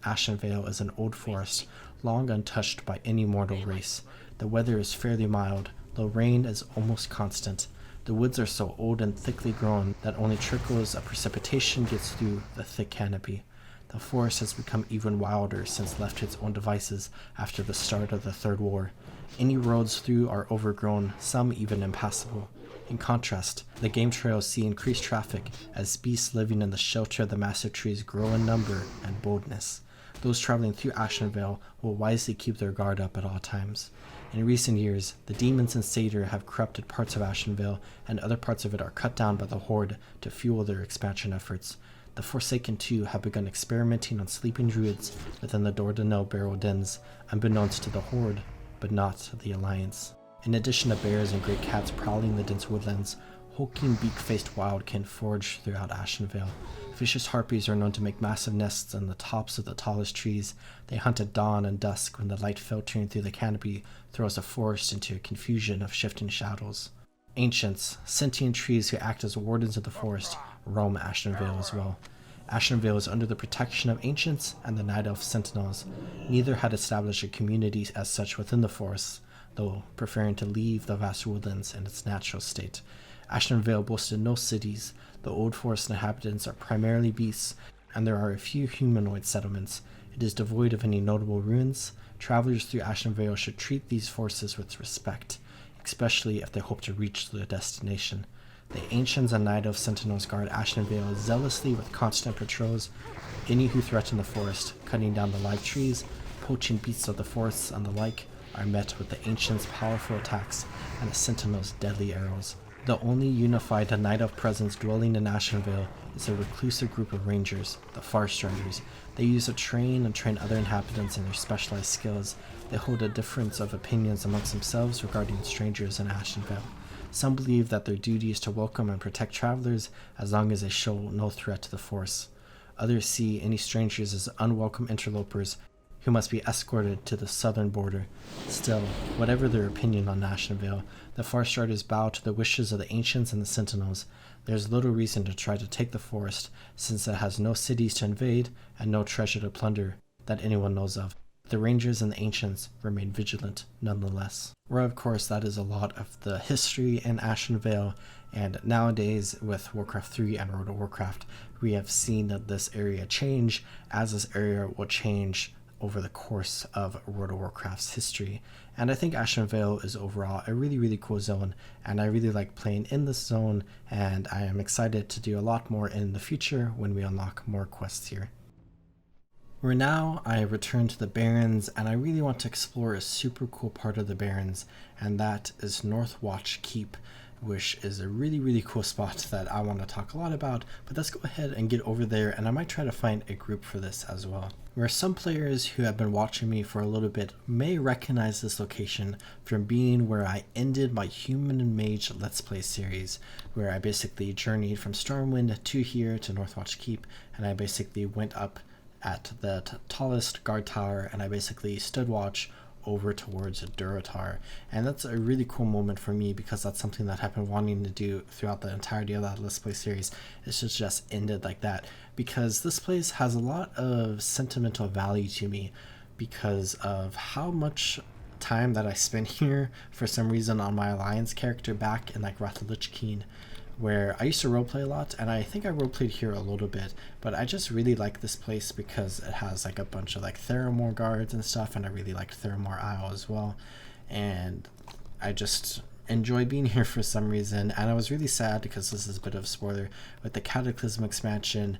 Ashenvale is an old forest, long untouched by any mortal race. The weather is fairly mild, though rain is almost constant. The woods are so old and thickly grown that only trickles of precipitation gets through the thick canopy. The forest has become even wilder since left to its own devices after the start of the Third War. Any roads through are overgrown, some even impassable. In contrast, the game trails see increased traffic as beasts living in the shelter of the massive trees grow in number and boldness. Those traveling through Ashenvale will wisely keep their guard up at all times. In recent years, the demons and Satyr have corrupted parts of Ashenvale, and other parts of it are cut down by the Horde to fuel their expansion efforts. The Forsaken too have begun experimenting on sleeping druids within the Dordano barrow dens, unbeknownst to the Horde, but not the Alliance. In addition to bears and great cats prowling the dense woodlands, hulking beak-faced wildkin forage throughout Ashenvale. Vicious harpies are known to make massive nests on the tops of the tallest trees. They hunt at dawn and dusk when the light filtering through the canopy throws the forest into a confusion of shifting shadows. Ancients, sentient trees who act as wardens of the forest, roam Ashenvale as well. Ashenvale is under the protection of ancients and the Night Elf Sentinels. Neither had established a community as such within the forests, though preferring to leave the vast woodlands in its natural state. Ashenvale boasted no cities. The old forest inhabitants are primarily beasts, and there are a few humanoid settlements. It is devoid of any notable ruins. Travelers through Ashenvale should treat these forces with respect, especially if they hope to reach their destination. The Ancients and Night Elf Sentinels guard Ashenvale zealously with constant patrols. Any who threaten the forest, cutting down the live trees, poaching beasts of the forests, and the like, are met with the Ancients' powerful attacks and the Sentinels' deadly arrows. The only unified Night Elf presence dwelling in Ashenvale is a reclusive group of rangers, the Farstriders. They use to train and train other inhabitants in their specialized skills. They hold a difference of opinions amongst themselves regarding strangers in Ashenvale. Some believe that their duty is to welcome and protect travelers as long as they show no threat to the force. Others see any strangers as unwelcome interlopers who must be escorted to the southern border. Still, whatever their opinion on Ashenvale, the Farstriders bow to the wishes of the Ancients and the Sentinels. There is little reason to try to take the forest, since it has no cities to invade and no treasure to plunder that anyone knows of. The Rangers and the Ancients remain vigilant nonetheless. Where, of course, that is a lot of the history in Ashenvale, and nowadays with Warcraft 3 and World of Warcraft, we have seen that this area change, as this area will change over the course of World of Warcraft's history. And I think Ashenvale is overall a really, really cool zone, and I really like playing in this zone, and I am excited to do a lot more in the future when we unlock more quests here. Where now I return to the Barrens, and I really want to explore a super cool part of the Barrens, and that is Northwatch Keep, which is a really, really cool spot that I want to talk a lot about. But let's go ahead and get over there, and I might try to find a group for this as well. Where some players who have been watching me for a little bit may recognize this location from being where I ended my Human and Mage Let's Play series, where I basically journeyed from Stormwind to here to Northwatch Keep, and I basically went up at the tallest guard tower, and I basically stood watch over towards Durotar. And that's a really cool moment for me, because that's something that I've been wanting to do throughout the entirety of that Let's Play series. It's just ended like that, because this place has a lot of sentimental value to me because of how much time that I spent here for some reason on my Alliance character back in like Wrath of Lich King, where I used to roleplay a lot, and I think I roleplayed here a little bit, but I just really like this place because it has like a bunch of like Theramore guards and stuff, and I really liked Theramore Isle as well, and I just enjoy being here for some reason. And I was really sad because this is a bit of a spoiler, with the Cataclysm expansion,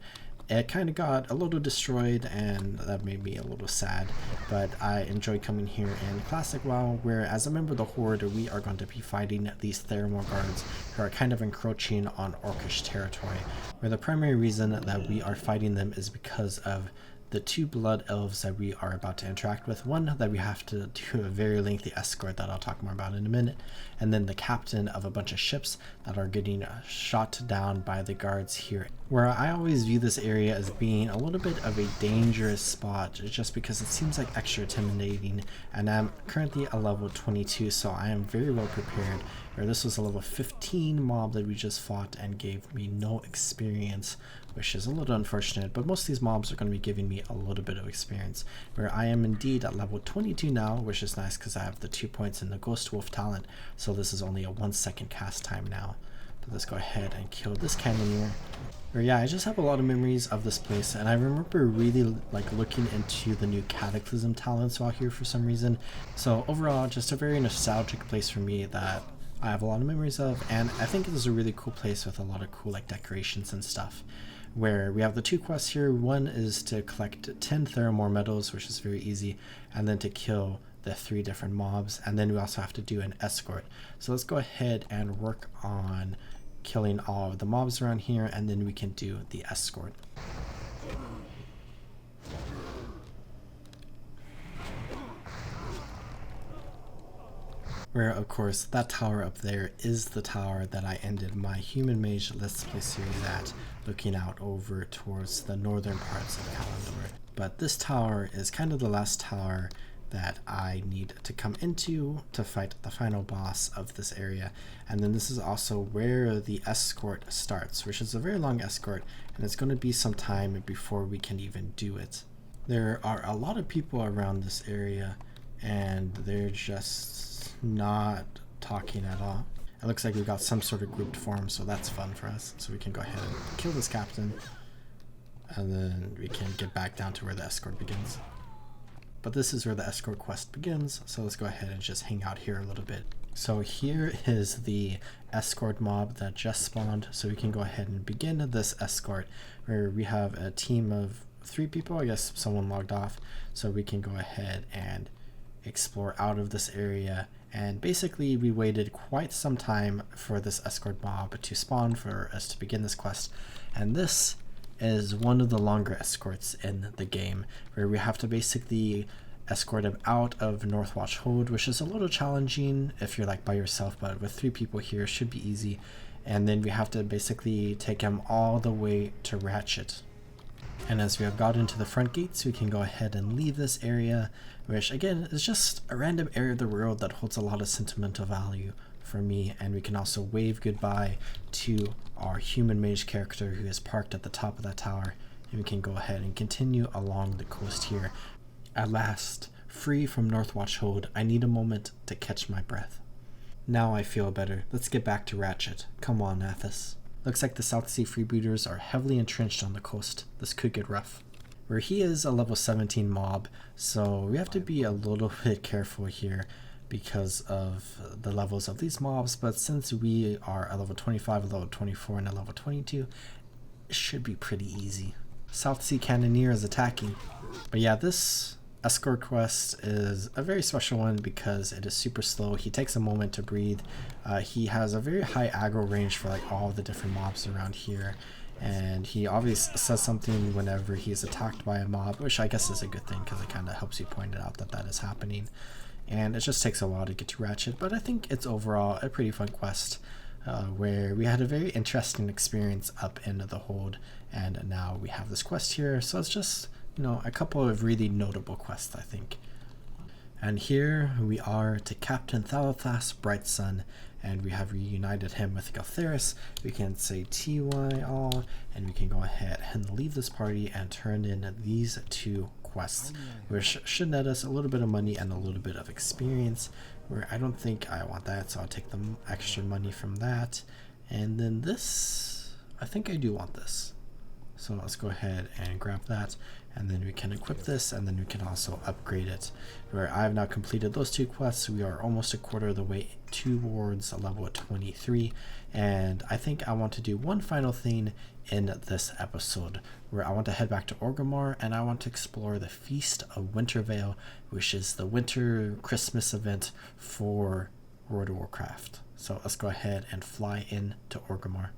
it kind of got a little destroyed, and that made me a little sad. But I enjoy coming here in Classic WoW, where as a member of the Horde, we are going to be fighting these Theramore guards who are kind of encroaching on Orcish territory, where the primary reason that we are fighting them is because of the two blood elves that we are about to interact with. One that we have to do a very lengthy escort that I'll talk more about in a minute, and then the captain of a bunch of ships that are getting shot down by the guards here, where I always view this area as being a little bit of a dangerous spot, just because it seems like extra intimidating. And I'm currently a level 22, so I am very well prepared, where this was a level 15 mob that we just fought and gave me no experience, which is a little unfortunate. But most of these mobs are going to be giving me a little bit of experience, where I am indeed at level 22 now, which is nice because I have the 2 points in the Ghost Wolf talent, so this is only a 1 second cast time now. But let's go ahead and kill this cannoneer. Where yeah, I just have a lot of memories of this place, and I remember really like looking into the new Cataclysm talents while here for some reason. So overall, just a very nostalgic place for me that I have a lot of memories of, and I think it is a really cool place with a lot of cool like decorations and stuff. Where we have the 2 quests here. One is to collect 10 Theramore medals, which is very easy, and then to kill the 3 different mobs, and then we also have to do an escort. So let's go ahead and work on killing all of the mobs around here, and then we can do the escort. Where of course that tower up there is the tower that I ended my Human Mage Let's Play series at, looking out over towards the northern parts of Kalimdor. But this tower is kind of the last tower that I need to come into to fight the final boss of this area. And then this is also where the escort starts, which is a very long escort, and it's going to be some time before we can even do it. There are a lot of people around this area, and they're just not talking at all. It looks like we've got some sort of grouped form, so that's fun for us. So we can go ahead and kill this captain, and then we can get back down to where the escort begins. But this is where the escort quest begins, so let's go ahead and just hang out here a little bit. So here is the escort mob that just spawned, so we can go ahead and begin this escort, where we have a team of 3 people. I guess someone logged off, so we can go ahead and explore out of this area. And basically we waited quite some time for this escort mob to spawn for us to begin this quest, and this is one of the longer escorts in the game, where we have to basically escort him out of Northwatch Hold, which is a little challenging if you're like by yourself, but with 3 people here it should be easy. And then we have to basically take him all the way to Ratchet. And as we have gotten to the front gates, we can go ahead and leave this area, which again is just a random area of the world that holds a lot of sentimental value for me. And we can also wave goodbye to our human mage character who is parked at the top of that tower, and we can go ahead and continue along the coast here. At last, free from Northwatch Hold, I need a moment to catch my breath. Now I feel better. Let's get back to Ratchet. Come on, Athos. Looks like the South Sea freebooters are heavily entrenched on the coast. This could get rough. where he is a level 17 mob, so we have to be a little bit careful here because of the levels of these mobs. But since we are a level 25, a level 24, and a level 22, it should be pretty easy. South Sea Cannoneer is attacking. But yeah, this escort quest is a very special one because it is super slow. He takes a moment to breathe. He has a very high aggro range for like all the different mobs around here, and he obviously says something whenever he is attacked by a mob, which I guess is a good thing because it kind of helps you point it out that that is happening. And it just takes a while to get to Ratchet, but I think it's overall a pretty fun quest, where we had a very interesting experience up in the hold, and now we have this quest here. So it's just, you know, a couple of really notable quests, I think. And here we are to Captain Thalathas Brightsun, and we have reunited him with Galtheris. We can say TY all, and we can go ahead and leave this party and turn in these two quests, which should net us a little bit of money and a little bit of experience, where I don't think I want that, so I'll take the extra money from that. And then this, I think I do want this. So let's go ahead and grab that, and then we can equip this, and then we can also upgrade it, where I have now completed those two quests. We are almost a quarter of the way towards a level 23, and I think I want to do one final thing in this episode, where I want to head back to Orgrimmar, and I want to explore the Feast of Wintervale, which is the winter Christmas event for World of Warcraft. So let's go ahead and fly in to Orgrimmar,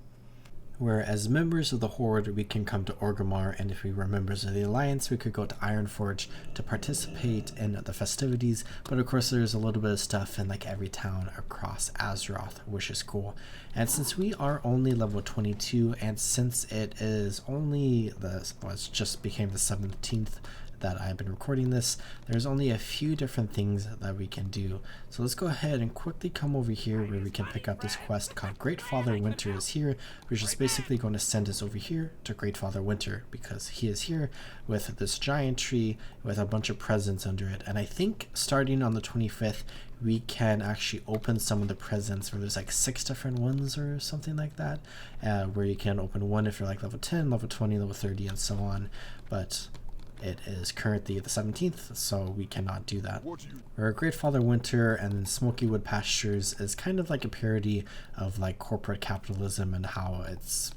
where as members of the Horde we can come to Orgrimmar, and if we were members of the Alliance we could go to Ironforge to participate in the festivities. But of course there's a little bit of stuff in like every town across Azeroth, which is cool. And since we are only level 22, and since it is only it just became the 17th that I've been recording this, there's only a few different things that we can do. So let's go ahead and quickly come over here where we can pick up this quest called Great Father Winter is here, which is basically going to send us over here to Great Father Winter, because he is here with this giant tree with a bunch of presents under it. And I think starting on the 25th we can actually open some of the presents, where there's like 6 different ones or something like that, where you can open one if you're like level 10, level 20, level 30, and so on. But it is currently the 17th, so we cannot do that. Where Great Father Winter and then Smoky Wood Pastures is kind of like a parody of like corporate capitalism and how it's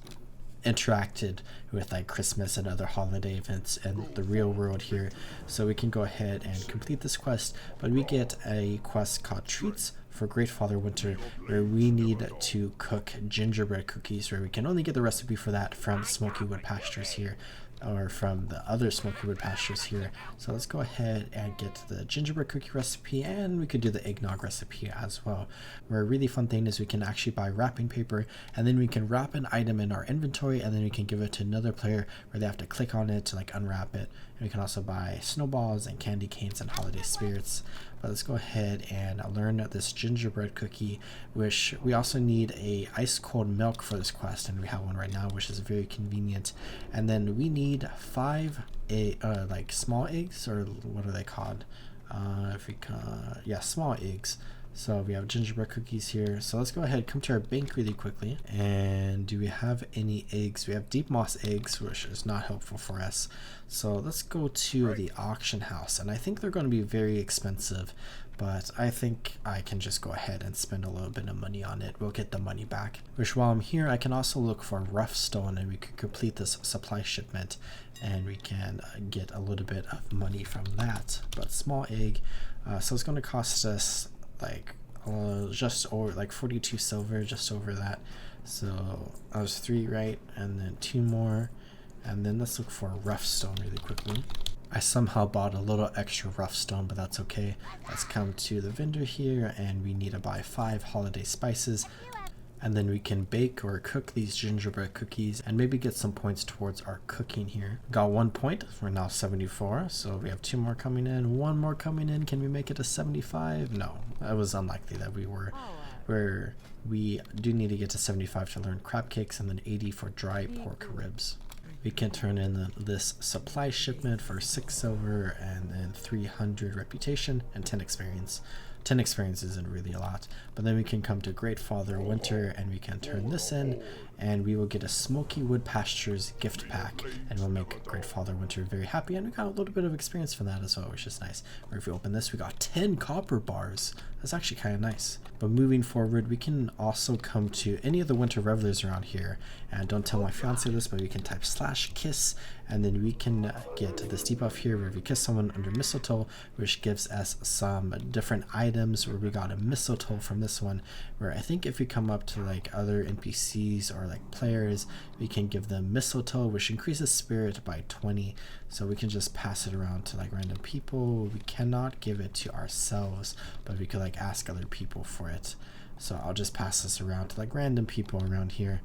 interacted with like Christmas and other holiday events in the real world here. So we can go ahead and complete this quest, but we get a quest called Treats for Great Father Winter, where we need to cook gingerbread cookies, where we can only get the recipe for that from Smoky Wood Pastures here, or from the other Smoky Wood Pastures here. So let's go ahead and get the gingerbread cookie recipe, and we could do the eggnog recipe as well. Where a really fun thing is we can actually buy wrapping paper, and then we can wrap an item in our inventory, and then we can give it to another player where they have to click on it to like unwrap it. And we can also buy snowballs and candy canes and holiday spirits. But let's go ahead and learn this gingerbread cookie, which we also need a ice cold milk for this quest, and we have one right now, which is very convenient. And then we need 5 like small eggs, or what are they called? Small eggs. So we have gingerbread cookies here. So let's go ahead, come to our bank really quickly. And do we have any eggs? We have deep moss eggs, which is not helpful for us. So let's go to the auction house. And I think they're going to be very expensive, but I think I can just go ahead and spend a little bit of money on it. We'll get the money back. Which, while I'm here, I can also look for rough stone, and we could complete this supply shipment, and we can get a little bit of money from that. But small egg, so it's going to cost us like just over like 42 silver, just over that. So that was 3, right? And then 2 more, and then let's look for rough stone really quickly. I somehow bought a little extra rough stone, but that's okay. Let's come to the vendor here, and we need to buy 5 holiday spices, and then we can bake or cook these gingerbread cookies and maybe get some points towards our cooking here. Got 1 point. We're now 74, so we have 2 more coming in, 1 more coming in. Can we make it to 75? No, it was unlikely that we were. Where we do need to get to 75 to learn crab cakes, and then 80 for dry pork ribs. We can turn in this supply shipment for 6 silver, and then 300 reputation and 10 experience 10 experience isn't really a lot. But then we can come to Great Father Winter, and we can turn this in, and we will get a Smoky Wood Pastures gift pack, and we'll make Great Father Winter very happy, and we got a little bit of experience from that as well, which is nice. Or if we open this, we got 10 copper bars. That's actually kind of nice. But moving forward, we can also come to any of the Winter Revelers around here, and don't tell my fiance this, but we can type /kiss, and then we can get this debuff here where we kiss someone under mistletoe, which gives us some different items, where we got a mistletoe from this one, where I think if we come up to like other NPCs or like players, we can give them mistletoe, which increases spirit by 20. So we can just pass it around to like random people. We cannot give it to ourselves, but we could like ask other people for it. So I'll just pass this around to like random people around here.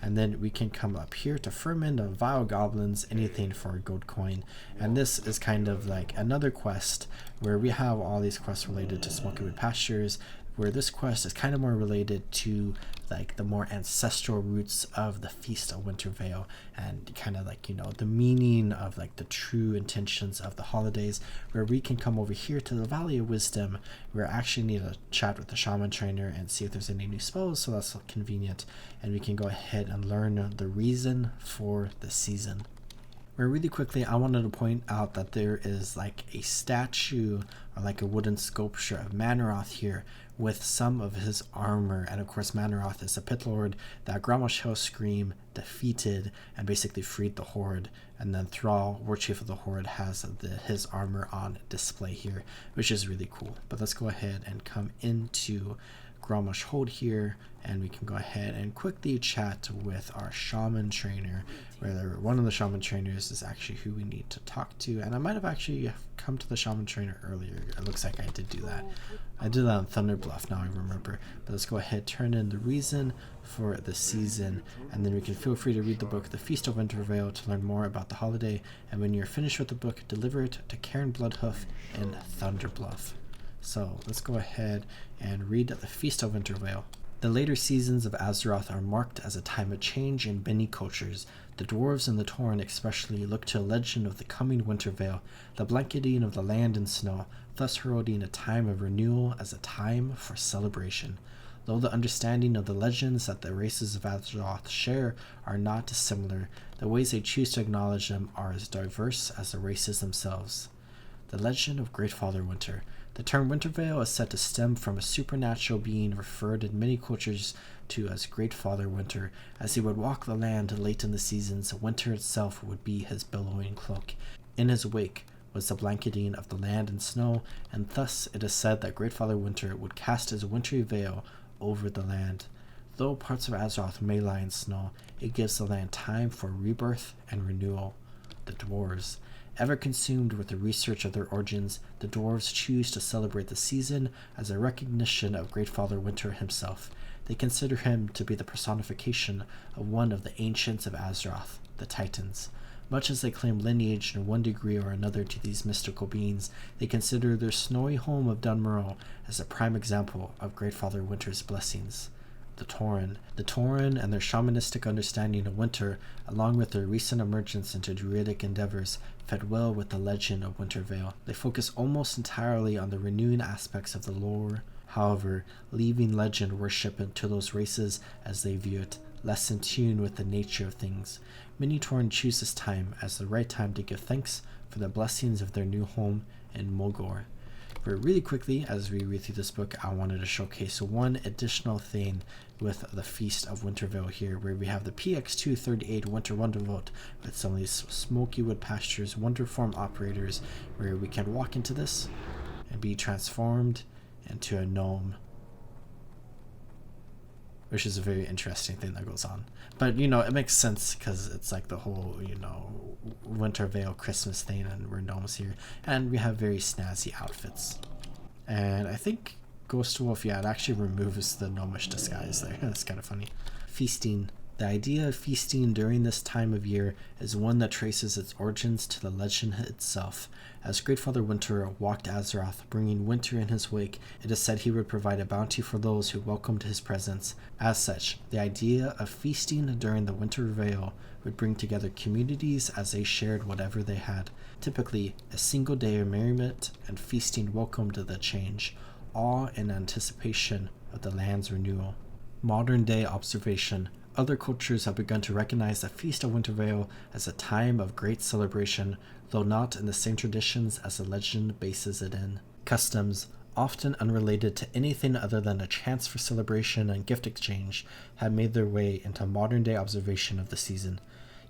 And then we can come up here to Ferment of Vile Goblins, anything for a gold coin. And this is kind of like another quest where we have all these quests related to Smoky Wood Pastures, where this quest is kind of more related to like the more ancestral roots of the Feast of Winter Veil, and kind of like, you know, the meaning of like the true intentions of the holidays, where we can come over here to the Valley of Wisdom, where I actually need to chat with the Shaman trainer and see if there's any new spells, so that's convenient, and we can go ahead and learn the reason for the season. Where really quickly, I wanted to point out that there is like a statue or like a wooden sculpture of Manoroth here with some of his armor. And of course, Manoroth is a pit lord that Grommash Hellscream defeated and basically freed the Horde. And then Thrall, War Chief of the Horde, has his armor on display here, which is really cool. But let's go ahead and come into Grommash Hold here, and we can go ahead and quickly chat with our Shaman trainer, where one of the Shaman trainers is actually who we need to talk to. And I might have actually come to the Shaman trainer earlier. It looks like I did do that. I did that on Thunder Bluff, now I remember. But let's go ahead, turn in the reason for the season, and then we can feel free to read the book The Feast of Winter Veil to learn more about the holiday. And when you're finished with the book, deliver it to Karen Bloodhoof in Thunder Bluff. So let's go ahead and read The Feast of Winter Veil. The later seasons of Azeroth are marked as a time of change in many cultures. The dwarves and the Tauren especially look to a legend of the coming Winter Veil, the blanketing of the land in snow, thus heralding a time of renewal as a time for celebration. Though the understanding of the legends that the races of Azeroth share are not dissimilar, the ways they choose to acknowledge them are as diverse as the races themselves. The legend of Great Father Winter. The term Winter Veil is said to stem from a supernatural being referred in many cultures to as Great Father Winter. As he would walk the land late in the seasons, winter itself would be his billowing cloak. In his wake was the blanketing of the land in snow, and thus it is said that Great Father Winter would cast his wintry veil over the land. Though parts of Azeroth may lie in snow, it gives the land time for rebirth and renewal. The dwarves. Ever consumed with the research of their origins, the dwarves choose to celebrate the season as a recognition of Great Father Winter himself. They consider him to be the personification of one of the ancients of Azeroth, the Titans. Much as they claim lineage in one degree or another to these mystical beings, they consider their snowy home of Dunmerle as a prime example of Great Father Winter's blessings. The Tauren and their shamanistic understanding of winter, along with their recent emergence into druidic endeavors, fed well with the legend of Winter Veil. They focus almost entirely on the renewing aspects of the lore, however, leaving legend worship to those races as they view it, less in tune with the nature of things. Many Tauren choose this time as the right time to give thanks for the blessings of their new home in Mulgore. But really quickly, as we read through this book, I wanted to showcase one additional thing with the Feast of Winter Veil here, where we have the PX238 Winter Wondervolt with some of these Smoky Wood Pastures Wonder Form operators, where we can walk into this and be transformed into a gnome, which is a very interesting thing that goes on. But, you know, it makes sense because it's like the whole, you know, Winter Veil Christmas thing, and we're gnomes here. And we have very snazzy outfits. And I think Ghost Wolf, yeah, it actually removes the gnomish disguise there. That's kind of funny. Feasting. The idea of feasting during this time of year is one that traces its origins to the legend itself. As Great Father Winter walked Azeroth, bringing winter in his wake, it is said he would provide a bounty for those who welcomed his presence. As such, the idea of feasting during the Winter Veil would bring together communities as they shared whatever they had. Typically, a single day of merriment and feasting welcomed the change. awe and anticipation of the land's renewal. Modern day observation. Other cultures have begun to recognize the Feast of Wintervale as a time of great celebration, though not in the same traditions as the legend bases it in. Customs, often unrelated to anything other than a chance for celebration and gift exchange, have made their way into modern day observation of the season.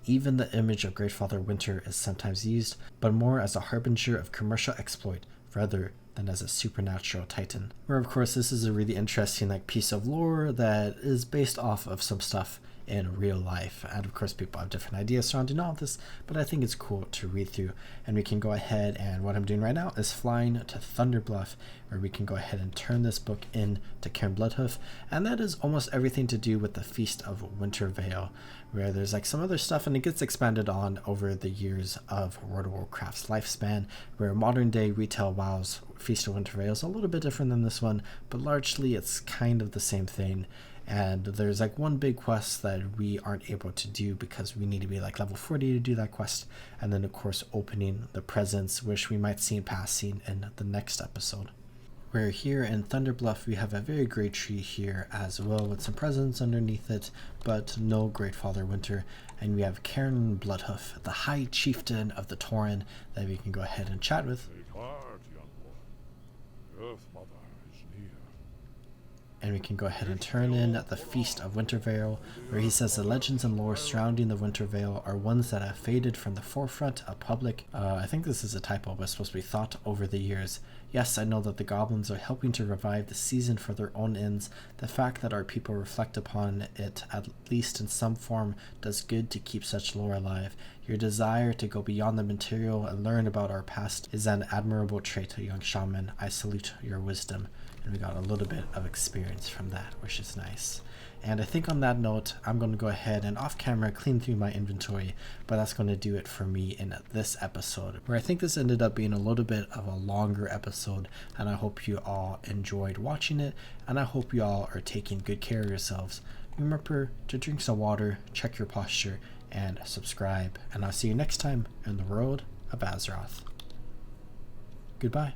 Even the image of Great Father Winter is sometimes used, but more as a harbinger of commercial exploit rather than as a supernatural titan. Where of course this is a really interesting piece of lore that is based off of some stuff in real life, and of course people have different ideas surrounding all of this, but I think it's cool to read through. And we can go ahead, and what I'm doing right now is flying to Thunderbluff, where we can go ahead and turn this book in to Cairn Bloodhoof, and that is almost everything to do with the Feast of Wintervale, where there's some other stuff, and it gets expanded on over the years of World of Warcraft's lifespan, where modern day retail WoW's Feast of Wintervale is a little bit different than this one, but largely it's kind of the same thing. And there's one big quest that we aren't able to do because we need to be level 40 to do that quest, and then of course opening the presents, which we might see in passing in the next episode. Where here in Thunderbluff we have a very great tree here as well with some presents underneath it, but no Great Father Winter. And we have Cairn Bloodhoof, the High Chieftain of the Tauren, that we can go ahead and chat with. Take heart, young boy. Earth Mother is near. And we can go ahead and turn in at the Feast of Wintervale, where he says the legends and lore surrounding the Wintervale are ones that have faded from the forefront of public. I think this is a typo, but it's supposed to be thought over the years. Yes, I know that the goblins are helping to revive the season for their own ends. The fact that our people reflect upon it, at least in some form, does good to keep such lore alive. Your desire to go beyond the material and learn about our past is an admirable trait, young shaman. I salute your wisdom. And we got a little bit of experience from that, which is nice. And I think on that note, I'm going to go ahead and off camera clean through my inventory, but that's going to do it for me in this episode, where I think this ended up being a little bit of a longer episode, and I hope you all enjoyed watching it, and I hope you all are taking good care of yourselves. Remember to drink some water, check your posture, and subscribe, and I'll see you next time in the World of Azeroth. Goodbye.